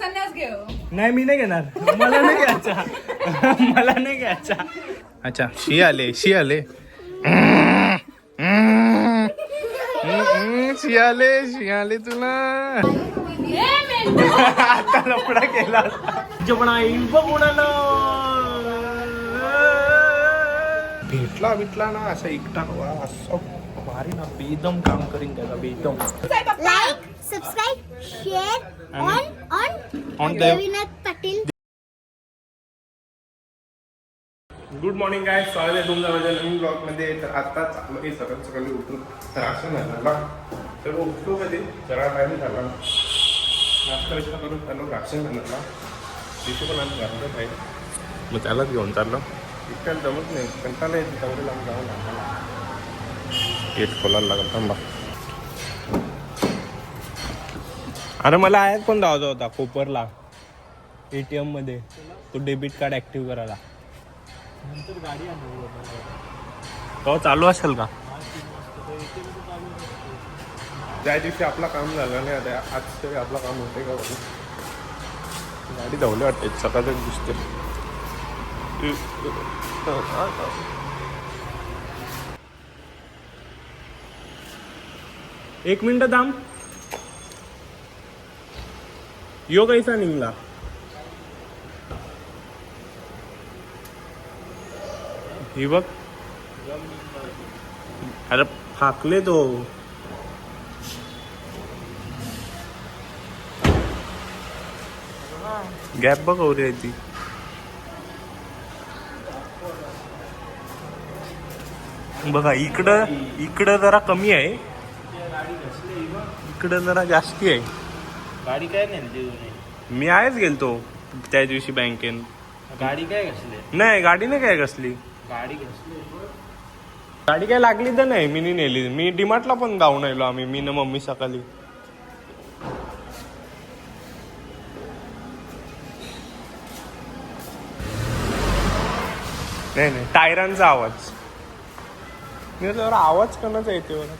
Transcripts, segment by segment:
संन्यास घेऊ. नाही मी नाही घेणार, मला नाही घ्यायचा, मला नाही घ्यायचा. अच्छा शी आले शी आले शियाले तुला आता लफडा केला जेवणा येईल बघ उडाला. भेटला ना असं एकटा असं भारी ना, बेदम काम करीन त्याला, बेदम. Like subscribe share on Devinath Patil. Good morning काय स्वागत आहे तुमचं माझ्या नवीन ब्लॉगमध्ये. तर आत्ताच आम्ही सकाळी उठून राशन आणायला, तर उठलो कधी जरा टाईम झाला, नाश्ता विश्ता करून चाललो राशन आणायला. तिथे पण आम्ही घालतो काही, मग त्यालाच घेऊन चाललो. इतक्यात जमत नाही, कंटाळा येते तेवढे लांब जाऊन आम्हाला. गेट खोलायला लागल थांबा. अरे मला आयात पण धावायचा होता कोपरला ATM मध्ये, तो डेबिट कार्ड ऍक्टिव्ह करायला. तो चालू असेल का? त्या दिवशी आपला काम झालं नाही, आता आज तरी आपलं काम होते का? गाडी धावली वाटते सकाळच दिसते. एक मिनिट थांब. यो कैसा निघला? ही बघ, अरे फाकले तो. गॅप बघ हो रे ती. बघा इकडं जरा कमी आहे, इकडं जरा जास्ती आहे. गाडी काय नाही, मी आहेच गेलतो त्या दिवशी बँकेन. गाडी काय घसली? नाही गाडी नाही काय कसली, गाडी घसली. गाडी काय लागली तर नाही, मी नेली. मी डीमार्टला पण जाऊन आलो आम्ही, मी न मम्मी सकाळी. नाही टायरांचा आवाज, मी जरा आवाज कोणाचा येते बघा.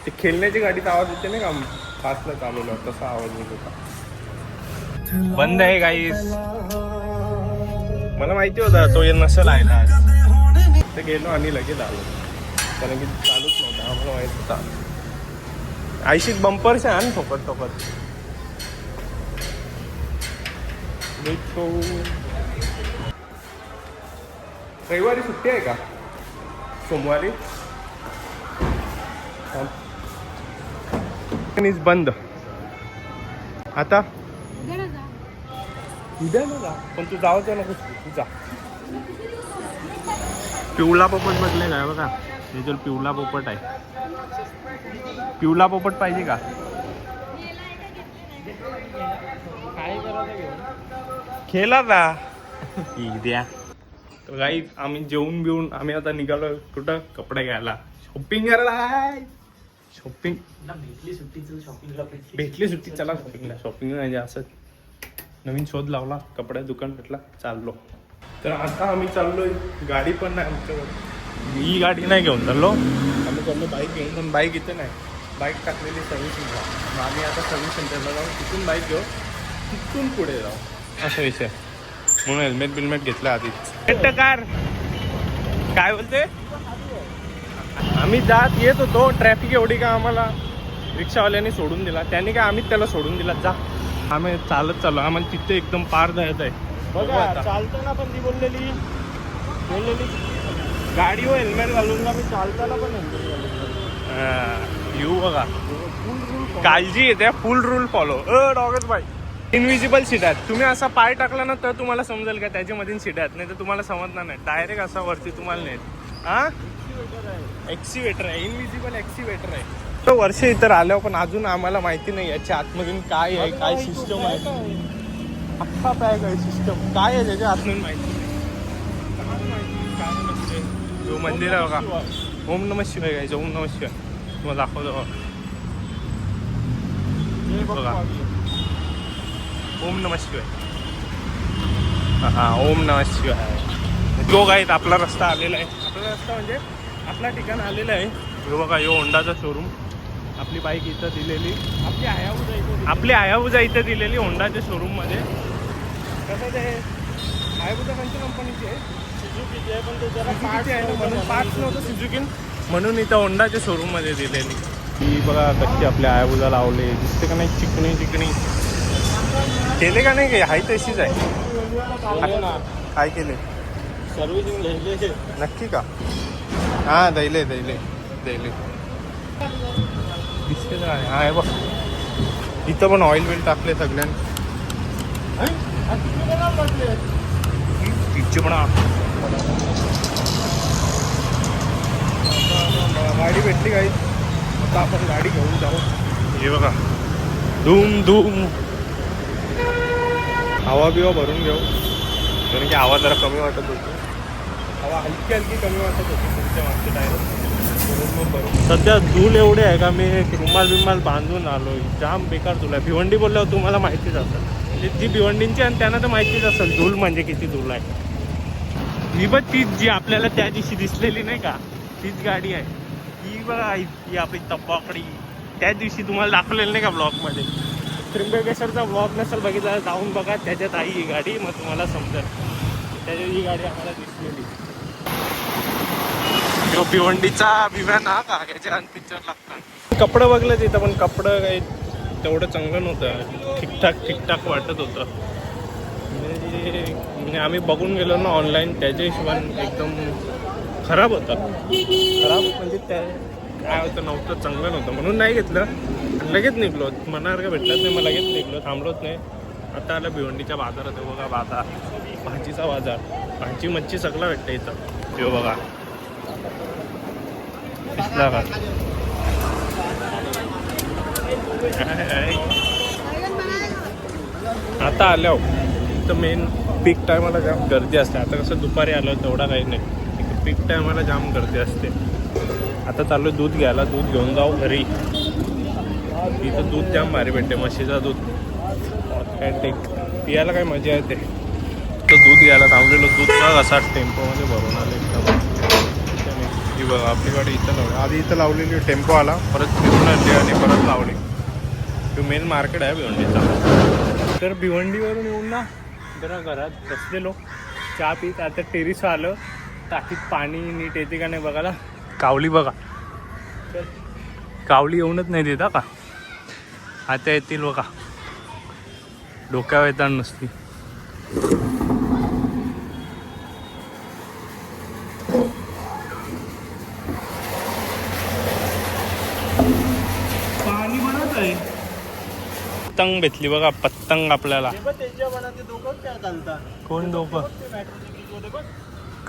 ते खेळण्याची गाडीचा आवाज येते नाही का, फास्टला चालवलं तसा आवाज येत होता. बंद आहे गाईस, मला माहिती होता तो नसेल आहे ना. ते गेलो आणि लगेच आलो, कारण की चालूच नव्हतं, आम्हाला माहित होता. आयशीत बंपर्स आहे ना ठोकत. रविवारी सुट्टी आहे का? सोमवारी बंद. आता उद्या ना, पण तू जावं नको, तू जा. पिवळा पोपट बदले काय बघा, हे जर पिवळा पोपट आहे. पिवळा पोपट पाहिजे का? खेळला जा द्या. तर काही आम्ही जेवून बिवून आम्ही आता निघालो कुठं, कपडे घ्यायला, शॉपिंग करायला. शॉपिंग भेटली सुट्टीचं शॉपिंगला, भेटली सुट्टी, चला शॉपिंगला. शॉपिंग म्हणजे असं नवीन शोध लावला, कपड्या दुकान भेटला, चाललो. तर आता आम्ही चाललोय, गाडी पण नाही आमच्याकडे, ही गाडी नाही घेऊन चाललो आम्ही, चाललो बाईक घेऊन. पण बाईक इथे नाही, बाईक टाकलेली सर्व्हिसिंगला. मग आम्ही आता सर्व्हिस सेंटरला जाऊ, तिथून बाईक घेऊ, तिथून पुढे जाऊ, असा विषय. म्हणून हेल्मेट बिल्मेट घेतलं आधीच. कार काय बोलते, आम्ही जात येत होतो, ट्रॅफिक एवढी का आम्हाला रिक्षावाल्याने सोडून दिला, त्याने काय आम्ही त्याला सोडून दिला. जा आम्ही चालत चाललो, आम्हाला तिथे एकदम पार जायचं आहे. बघा चालताना पण ती बोललेली गाडीवर हेल्मेट घालून ना, मी चालताना पण येऊ. बघा काळजी येते, फुल रूल फॉलो. डॉगच बाई, इनविजिबल सीट आहेत. तुम्ही असा पाय टाकला ना तर तुम्हाला समजेल का त्याच्यामध्ये सीट आहेत, नाही तर तुम्हाला समजणार नाही. डायरेक्ट असा वरती तुम्हाला नाही. हा एक्सिवेटर आहे, इनविजिबल एक्सिवेटर आहे. तो वर्ष इतर आल्यावर पण अजून आम्हाला माहिती नाही याच्या आतमधून काय आहे, काय सिस्टम आहे. अख्खा पॅक आहे सिस्टम, काय आहे त्याच्या आतमधून माहिती नाही. जो मंदिर आहे बघा, ओम नमः शिवाय गायचं, ओम नमः शिवाय तुम्हाला दाखवतो बघा. ओम नमः शिवाय, हा ओम नमः शिवाय. जो आहेत आपला रस्ता आलेला आहे, आपला रस्ता म्हणजे आपला ठिकाण आलेलं आहे. हे बघा, यो होंडाचा शोरूम, आपली बाईक इथं दिलेली, आपली हायाबुजा इथं दिलेली होंडाच्या शोरूममध्ये. कसं ते हायाबुजा कोणत्या कंपनीची आहे? सुझुकीची आहे, पण ते जरा सुझुकीची आहे ना, म्हणून पार्ट्स नव्हतं सुझुकी, म्हणून इथं होंडाच्या शोरूममध्ये दिलेली. ही बघा कशी आपल्या हायाबुजा लावले, दिसते का नाही चिकणी चिकणी. केले का नाही, हाय तशीच आहे. काय केले? सर्व्हिसिंग घ्यायचे. नक्की का? हां दैले दिसते का? हा आहे बघ, इथं पण ऑइल बिल टाकले सगळ्यांनी. तिची पण गाडी भेटली काही, आता आपण गाडी घेऊन जाऊ. हे बघा धूम धूम हवा बिवा भरून घेऊ, कारण की हवा जरा कमी वाटत होती. हवा हलकी हलकी कमी वाटत होती पुढच्या मागच्या टायरात. सध्या धूल एवढे आहे का, मी एक रुमाल बांधून आलो. जाम बेकार धूल आहे. भिवंडी बोलल्यावर तुम्हाला माहितीच असेल, म्हणजे जी भिवंडींची आणि त्यांना तर माहितीच असेल धूल म्हणजे किती धूल आहे. ही बघ तीच जी आपल्याला त्या दिवशी दिसलेली नाही का, तीच गाडी आहे ही बघा. ही आपली तपाकडी त्या दिवशी तुम्हाला दाखवलेलं नाही का ब्लॉगमध्ये. त्र्यंबकेश्वरचा ब्लॉग नसेल बघितला जाऊन बघा, त्याच्यात आई ही गाडी, मग तुम्हाला समजेल. त्याच्यात ही गाडी आम्हाला दिसलेली. भिवंडीचा भिव्या ना का याच्या पिक्चर लागतात. कपडे बघले तिथं, पण कपडं काही तेवढं चांगलं नव्हतं. ठीकठाक वाटत होतं. म्हणजे आम्ही बघून गेलो ना ऑनलाईन, त्याच्या हिशोबाने एकदम खराब होता. खराब म्हणजे त्या काय होतं नव्हतं, चांगलं नव्हतं, म्हणून नाही घेतलं. लगेच निघलो, मनासारखं भेटलंच नाही, मग लगेच निघलो, थांबलोच नाही. आता आलं भिवंडीच्या बाजारात. बघा बाजार, भाजीचा बाजार, भाजी मच्छी सगळं भेटतं इथं. ते बघा दिसला का? आता आल्या इथं मेन पीक टायमाला जाम गर्दी असते. आता कसं दुपारी आलं तेवढा काही नाही, पीक टायमाला जाम गर्दी असते. आता चालू दूध घ्यायला, दूध घेऊन जाऊ घरी. इथं दूध जाम भारी भेटते, म्हशीचं दूध. काय ते पियाला काय मजा येते. तर दूध घ्यायला थांबलेलो, दूध बघ असा टेम्पोमध्ये भरून आले एकदम. ही बघा आपली गाडी इथं लावली, आधी इथं लावलेली, टेम्पो आला, परत फिरून आणली आणि परत लावली. तो मेन मार्केट आहे भिवंडीचा. तर भिवंडीवरून येऊन ना जरा घरात बसलेलो, चहा पीत. आता टेरिस आलं, टाकीत पाणी नीट येते का नाही बघायला. कावली बघा, कावली येऊनच नाही देता का, आता येतील बघा, डोक्यावर येतात नसती. पाणी बनत आहे. पतंग भेटली बघा, पतंग आपल्याला. कोण डोकं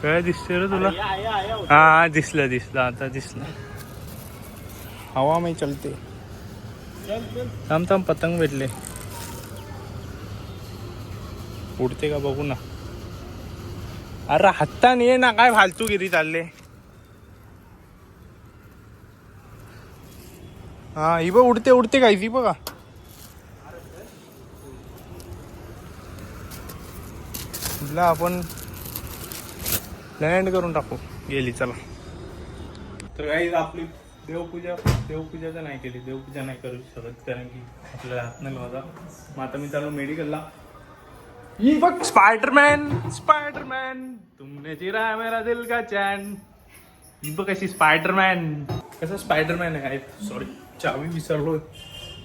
काय दिसते रे तुला? हा दिसलं आता दिसलं. हवा में चलते. थांब पतंग भेटले, उडते का बघू ना. अरे हाताने ये ना, काय फालतूगिरी चालले. हा ही बघ उडते काय ती बघा. तिला आपण लँड करून टाकू. गेली चला. तर काही आपली देवपूजा नाही केली, देवपूजा नाही करू शकत कारण की आपल्याला हात नाही लावायचा. मग आता मी चालू मेडिकलला. ही बघ स्पायडरमॅन तुमने चिरा मेरा दिल का चैन. ही बघ कशी स्पायडरमॅन, कसं स्पायडरमॅन आहे. काय सॉरी चावी विसरलो,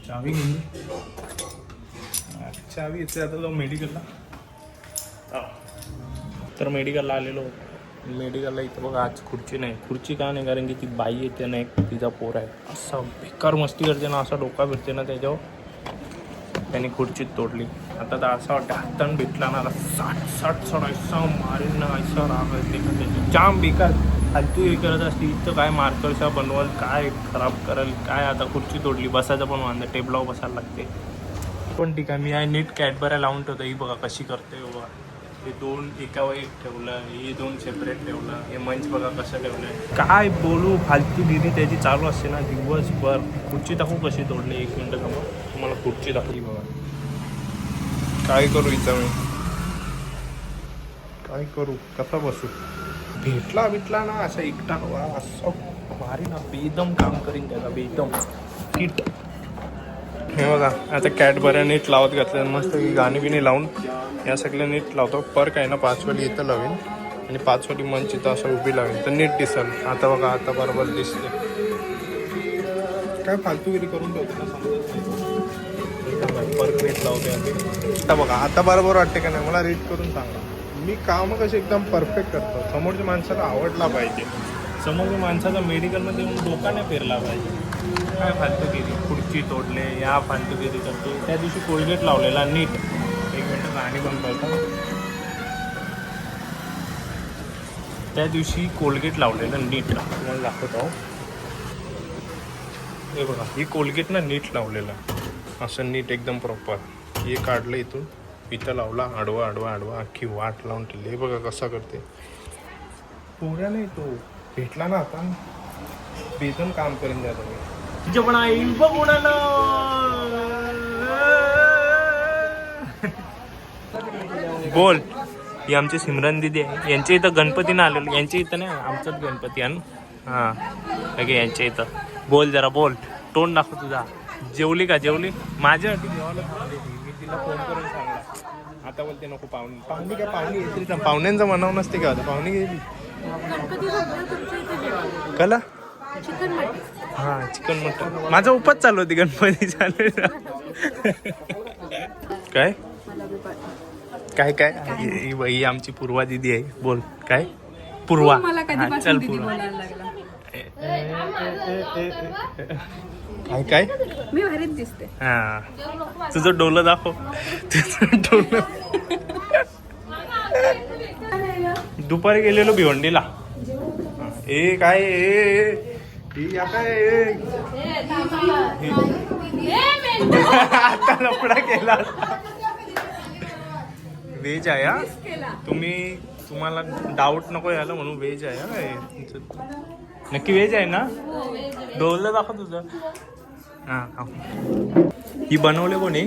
चावी घेऊन चावी येते. आता जाऊ मेडिकलला. तर मेडिकलला आलेलो. मेडिकलला इथं बघा आज खुर्ची नाही. खुर्ची का नाही, कारण की ती बाई येते ना, एक तिचा पोर आहे, असा बेकार मस्ती करते ना, असा डोका फिरते ना त्याच्यावर, त्याने खुर्चीत तोडली. आता तर असं वाटतं हातान भेटला ना साठ ऐसा मारेल ना, ऐसा राग येते का त्याची. जाम बेकार फालतू हे करत असते. इथं काय मार्करशा बनवाल, काय खराब कराल काय. आता खुर्ची तोडली, बसायचं पण वांदा, टेबलावर बसायला लागते. पण ठीक आहे, मी आहे नीट कॅडबऱ्या लावून ठेवतो. ही बघा कशी करते बघा. हे दोन एकावर एक ठेवलं, हे दोन सेपरेट ठेवलं, हे मंच बघा कसं ठेवलं. काय बोलू, फालतू दिली त्याची चालू असते ना दिवसभर. खुर्ची दाखवू कशी तोडली, एक मिनटं थांबा तुम्हाला खुर्ची दाखवली बघा. काय करू इथं मी, काय करू, कसा बसू. भेटला ना असं एकटा असं भारी ना, बेदम काम करीन त्याचा, बेदम. किट. हे बघा आता कॅडबऱ्या नीट लावत घातल्या मस्त गाणी बिणी लावून या सगळ्या नीट लावतो. पर्क आहे ना 5 वाली इथं लावेन आणि 5 वाली मंच इथं असं उभी लावेन तर नीट दिसेल. आता बघा आता बरोबर दिसते. काय फालतूगिरी करून ठेवते ना समजत पर्क नीट लावते आधी. आता बघा आता बरोबर वाटते का नाही मला रीड करून सांगा. मी कामं कशी एकदम परफेक्ट करतो. समोरच्या माणसाला आवडला पाहिजे. समोरच्या माणसाचा मेडिकलमध्ये येऊन डोका नाही फिरला पाहिजे. काय फालतूगिरी खुर्ची तोडले या फालतूगिरी करतो. त्या दिवशी कोलगेट लावलेला नीट. 1 मिनिट गाणी बंद करतो. त्या दिवशी कोलगेट लावलेलं नीट तुम्हाला दाखवतो. हे बघा ही कोलगेट ना नीट लावलेलं असं नीट एकदम प्रॉपर. हे काढलं इथून इथं लावला आडवा आडवा आडवा अख्खी वाट लावून ठेवली. हे बघा कसा करते. पुऱ्या नाही तो भेटला ना आता बेतन काम करून द्या तुम्ही. जेवण आहे बघून बोल. ही आमची सिमरन दिदी आहे. यांच्या इथं गणपतीनं आलेलं. यांच्या इथं नाही आमचाच गणपती आहे ना. हां ओके यांच्या इथं. बोल जरा बोल. तोंड दाखव तुझा. जेवली का जेवली. माझ्यासाठी जेवायला थांबली ती. मी तिला फोन करून सांगला. आता बोलते नको पाहुणे. पाहुणे काय पाहुणे येतील. पाहुण्यांचं म्हणावं नसते का आता पाहुणे गेली. कला हां चिकन मटन. माझा उपास चालू होती गणपती चालू. काय काय काय ही आमची पूर्वा दिदी आहे. बोल काय पूर्वा. चल पूर्वा. काय काय मी भारीच दिसते. हा तुझं डोलं दाखव. तुझं डोलं. दुपारी गेलेलो भिवंडीला. ए काय आता लफडा केला. व्हेज आहे हा. तुम्हाला डाऊट नको यायला म्हणून व्हेज आहे हा. नक्की व्हेज आहे ना. डोलं दाखव तुझं. हा ही बनवले कोणी.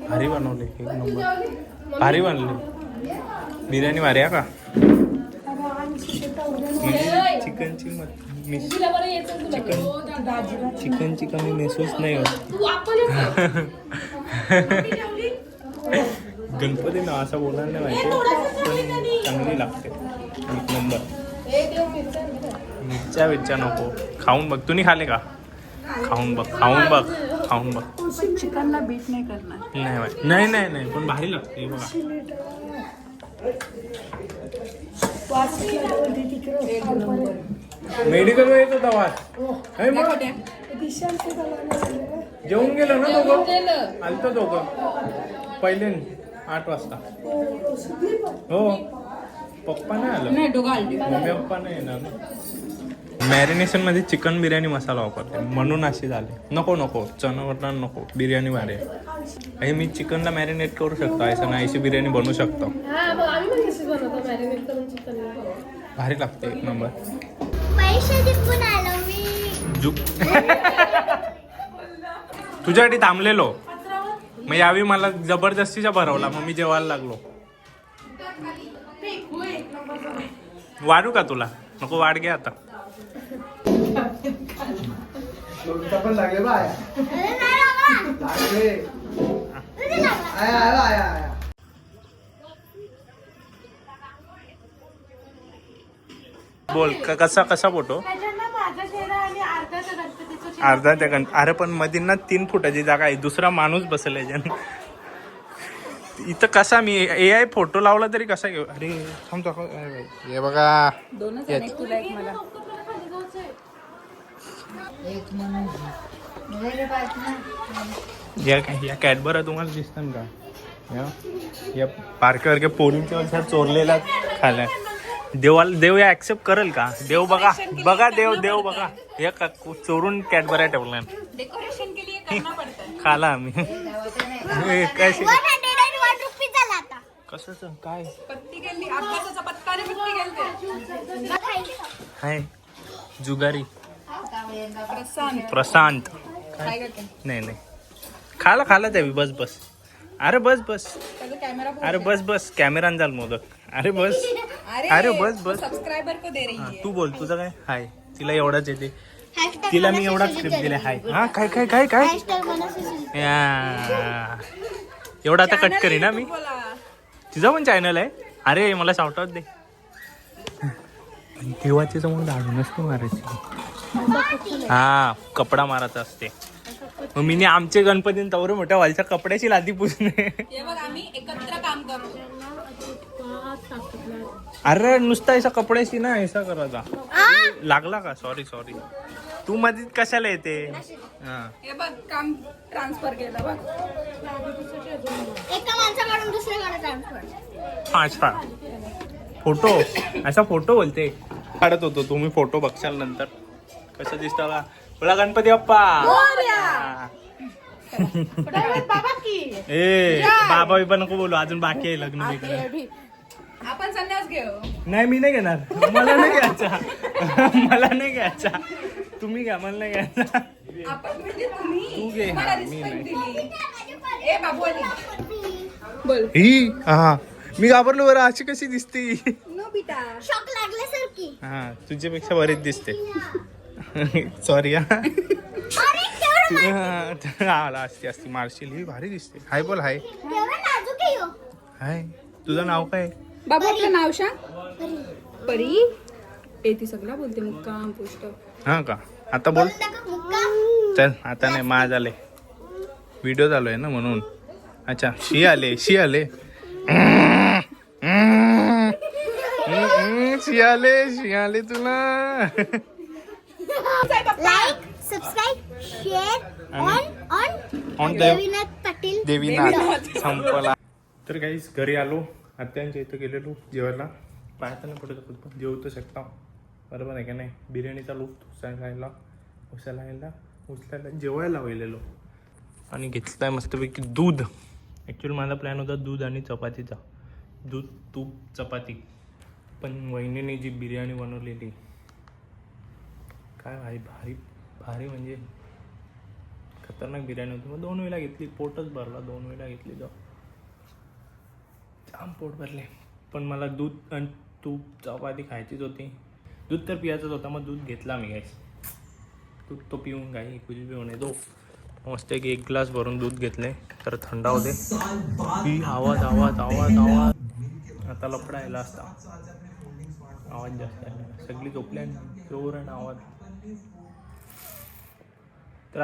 भारी बनवले. 1 नंबर भारी बनले. बिर्याणी भारी आहे का. चिकनची चिकनची कमी महसूस नाही होत. गणपती ना असं बोलायला नाही माहिती पण चांगली लागते. 1 नंबर. मिरच्या नको. खाऊन बघ. तुम्ही खाले का. खाऊन बघ खाऊन बघ खाऊन बघ. चिकनला बीट नाही करणार. नाही नाही नाही पण भारी लागते बघा. मेडिकल वर येतो आवाज. जेवून गेलो ना दोघं. आलतो दोघं पहिले 8 वाजता. हो पप्पा नाही आलं. मम्मी पप्पा नाही येणार ना. मॅरिनेशन मध्ये चिकन बिर्याणी मसाला वापरते म्हणून अशी झाले. नको नको चना मटण नको. बिर्याणी भारी आहे. मी चिकनला मॅरिनेट करू शकतो. असं नाही अशी बिर्याणी बनवू शकतो. भारी लागते 1 नंबर. पैसे जिंकून आलो मी. तुझ्यासाठी थांबलेलो मग यावेळी मला जबरदस्तीचा भरवला. मग मी जेवायला लागलो. वाढू का तुला. नको वाढ घे आता. अरे नाही लागला. बोल कसा फोटो. अर्धा त्या अरे पण मधींना 3 फुटाची जागा आहे. दुसरा माणूस बसेल याच्यानं. इथं कसा मी AI फोटो लावला तरी कसा घेऊ. अरे थांब दाखव. हे बघा तुला एक मला. या कॅडबरा तुम्हाला दिसतात का. या पार्कवर पोरींच्या वर्षात चोरलेला खाल्या. देव या ऍक्सेप्ट करेल का. देव बघा बघा देव बघा. या चोरून कॅडबरा ठेवल्या. डेकोरेशन के लिए करना पड़ता है. खाला आम्ही. काय 101 रुपये झाला आता. कसं काय पत्ती गेली. अभ्यासाचा पत्ताने पत्ती गेलते. हाय जुगारी प्रशांत. प्रशांत. नाही खाला त्यावी. बस अरे बस अरे बस कॅमेरान झाल मोदक. अरे बस अरे बस सबस्क्रायबर को दे रही है. तू बोल तुझं काय. हाय तिला एवढाच येते. Hashtag तिला मी मनसे एवढा सुजित स्क्रिप्ट दिला चॅनल. हाय हा काय काय काय काय Hashtag मनसे सुजित. या. एवढा आता कट करी ना मी बोला. तिचा पण चॅनल आहे अरे मला शाउट आउट दे देवाच्या समोर झाडू नसतो मारायची हा कपडा मारायचा असते मग मी आमचे गणपती तवरे मोठ्या व्हायच्या कपड्याची लादी पुसणे हे बघ आम्ही एकत्र काम करतो. अरे नुसता ऐसा कपड्याशी ना ऐसा करायचा आ? लागला का सॉरी सॉरी तू मध्ये कशाला येते हा हे बघ काम ट्रान्सफर केलं बघ. एका माणसाकडून दुसऱ्याकडे ट्रान्सफर. अच्छा फोटो असा फोटो बोलते काढत होतो तुम्ही फोटो बघशाल नंतर कसं दिसतं का बोला गणपती बाप्पा हा. ए बाबा बिबा नको बोलू अजून बाकी आहे लग्न बिग्न आपण संन्यास घेऊ. नाही मी नाही घेणार मला नाही घ्यायचा मला नाही घ्यायचा तुम्ही घ्या मला नाही घ्यायचा आपण म्हणजे तुम्ही तू घे, तुम्हाला हा, मी रिस्पेक्ट नाही. दिली. ए बाबू आली. बोल. ही हा मी घाबरलो बरं अशी कशी दिसते नो बिटा. शॉक लागल्यासारखी. हा तुझ्यापेक्षा बरीच दिसते सॉरी हा अरे केवढं आला असती असती मार्शिल ही भारी दिसते हाय बोल हाय केवढं नाजूक आहे ह्यो. हाय तुझं नाव काय बाबू आपलं नाव सांग. परी ए ती सगळं बोलते मुक्काम पुष्ट. हा का आता बोल बोलता का मुक्का? चल आता नाही मा झाले व्हिडिओ चालू आहे ना म्हणून अच्छा शी आले शी आले शी आले तुला like subscribe share on Devinath Patil Devinath संपला तर काहीच घरी आलो आत्यांच्या इथं गेलेलो जेवायला पाहता नाही कुठे जातो पण जेवू तर शकता बरोबर आहे का नाही बिर्याणीचा लूप उचलायला जेवायला वळलेलो आणि घेतलाय मस्तपैकी दूध ॲक्च्युली माझा प्लॅन होता दूध आणि चपातीचा दूध तूप चपाती पण वहिनीने जी बिर्याणी बनवलेली काय भाई भारी भारी म्हणजे खतरनाक बिर्याणी होती मग 2 वेळा घेतली पोटच भरला 2 वेळा घेतली तर जाम पोट भरले पण मला दूध आणि तूप चपाती खायचीच होती दूध तर पियाचंच होता मग दूध घेतला मी गाईस दूध तो पिऊन गाई कुछ भी होणे दो मस्त एक ग्लास भरून दूध घेतले तर थंड होते ही आवाज आवाज आवाज आवाज आता लफडा यायला असता आवाज जास्त आहे सगळी झोपली आणि जोर आणि आवाज तर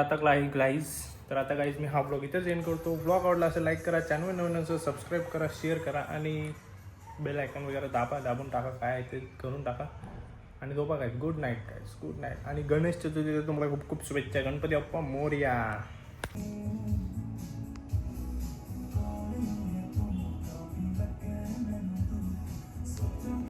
आता गाईज मी हा ब्लॉग इथेच एंड करतो ब्लॉग आवडला असेल लाईक करा चॅनल नवीन असेल सबस्क्राईब करा शेअर करा आणि बेल आयकॉन वगैरे दाबून टाका काय आहे ते करून टाका आणि झोपा काय गुड नाईट आणि गणेश चतुर्थीला तुम्हाला खूप खूप शुभेच्छा गणपती बाप्पा मोरया